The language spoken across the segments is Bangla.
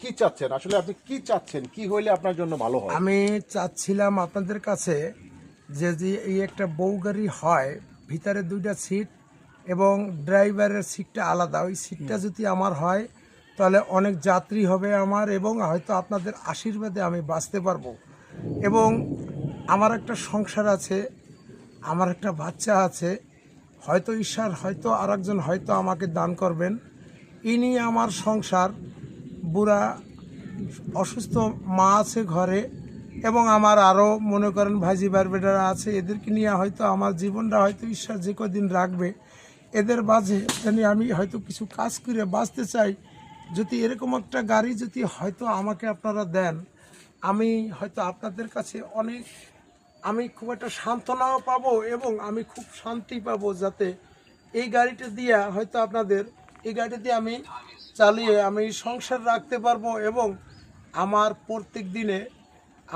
কি চাচ্ছেন আসলে, আপনি কি চাচ্ছেন, কি হইলে আপনার জন্য ভালো হয়? আমি চাচ্ছিলাম আপনাদের কাছে যে এই একটা বউ গাড়ি হয়, ভিতরে 2টা সিট এবং ড্রাইভারের সিটটা আলাদা, ওই সিটটা যদি আমার হয় তাহলে অনেক যাত্রী হবে আমার, এবং হয়তো আপনাদের আশীর্বাদে আমি বাঁচতে পারবো। এবং আমার একটা সংসার আছে, আমার একটা বাচ্চা আছে, হয়তো ঈশ্বর হয়তো আরেকজন হয়তো আমাকে দান করবেন। ইনি আমার সংসার, বুড়া অসুস্থ মা আছে ঘরে, এবং আমার আরও মনে করেন ভাইজি বেটারা আছে, এদেরকে নিয়ে হয়তো আমার জীবনটা হয়তো ঈশ্বর যে কদিন রাখবে এদের মাঝে জানি আমি হয়তো কিছু কাজ করে বাঁচতে চাই। যদি এরকম একটা গাড়ি যদি হয়তো আমাকে আপনারা দেন, আমি হয়তো আপনাদের কাছে অনেক, আমি খুব একটা সান্ত্বনাও পাবো এবং আমি খুব শান্তি পাবো, যাতে এই গাড়িটা দিয়ে হয়তো আপনাদের এই গাড়িটা দিয়ে আমি চালিয়ে আমি সংসার রাখতে পারবো, এবং আমার প্রত্যেক দিনে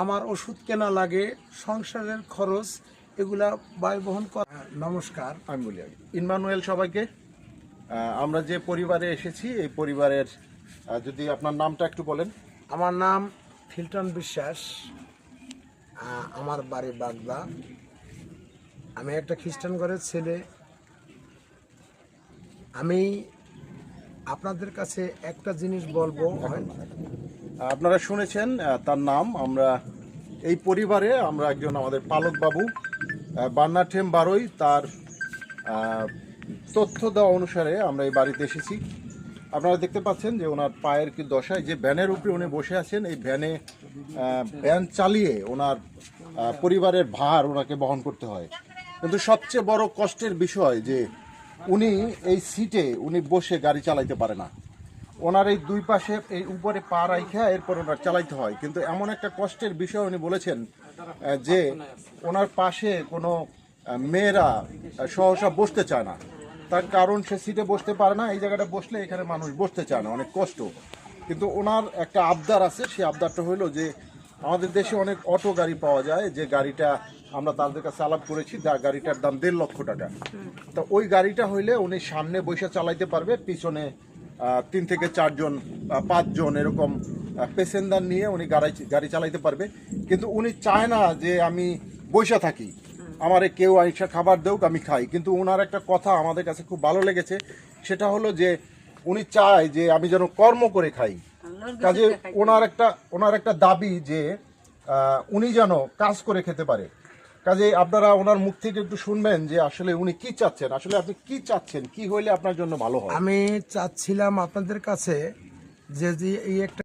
আমার ওষুধ কেনা লাগে, সংসারের খরচ এগুলা ব্যয় বহন করা। নমস্কার। আমি বলি আগে ইনমানুয়েল সবাইকে। আমরা যে পরিবারে এসেছি এই পরিবারের যদি আপনার নামটা একটু বলেন। আমার নাম ফিল্টন বিশ্বাস, আমার বাড়ি বাগদা। আমি একটা খ্রিস্টান ঘরের ছেলে। আমি আপনাদের কাছে একটা জিনিস বলবো, আপনারা শুনেছেন তার নাম। আমরা এই পরিবারে আমরা একজন আমাদের পালক বাবু বান্নাঠেম বারোই, তার তথ্য দেওয়া অনুসারে আমরা এই বাড়িতে এসেছি। আপনারা দেখতে পাচ্ছেন যে ওনার পায়ের কি দশায়, যে ভ্যানের উপরে উনি বসে আছেন, এই ভ্যান চালিয়ে ওনার পরিবারের ভার ওনাকে বহন করতে হয়। কিন্তু সবচেয়ে বড় কষ্টের বিষয় যে উনি এই সিটে উনি বসে গাড়ি চালাইতে পারে না। ওনার এই দুই পাশে এই উপরে পা রাইখা এরপর ওনার চালাইতে হয়। কিন্তু এমন একটা কষ্টের বিষয় উনি বলেছেন যে ওনার পাশে কোনো মেয়েরা সহসা বসতে চায় না। তার কারণ সে সিটে বসতে পারে না, এই জায়গাটা বসলে এখানে মানুষ বসতে চায় না, অনেক কষ্ট। কিন্তু ওনার একটা আবদার আছে, সেই আবদারটা হলো যে আমাদের দেশে অনেক অটো গাড়ি পাওয়া যায়, যে গাড়িটা আমরা তাদের কাছে আলাপ করেছি, গাড়িটার দাম 1.5 লক্ষ টাকা। তো ওই গাড়িটা হইলে উনি সামনে বসে চালাইতে পারবে, পিছনে 3 থেকে 4 জন 5 জন এরকম প্যাসেঞ্জার নিয়ে উনি গাড়ি চালাইতে পারবে। কিন্তু উনি চায় না যে আমি বসে থাকি, আমারে কেউ আইসা খাবার দেউক আমি খাই। কিন্তু ওনার একটা কথা আমাদের কাছে খুব ভালো লেগেছে, সেটা হলো যে উনি চায় যে আমি যেন কর্ম করে খাই। কাজে ওনার একটা দাবি যে উনি যেন কাজ করে খেতে পারে। কাজে আপনারা ওনার মুখ থেকে একটু শুনবেন যে আসলে উনি কি চাচ্ছেন, আসলে আপনি কি চাচ্ছেন, কি হইলে আপনার জন্য ভালো হয়। আমি চাচ্ছিলাম আপনাদের কাছে যে এই একটা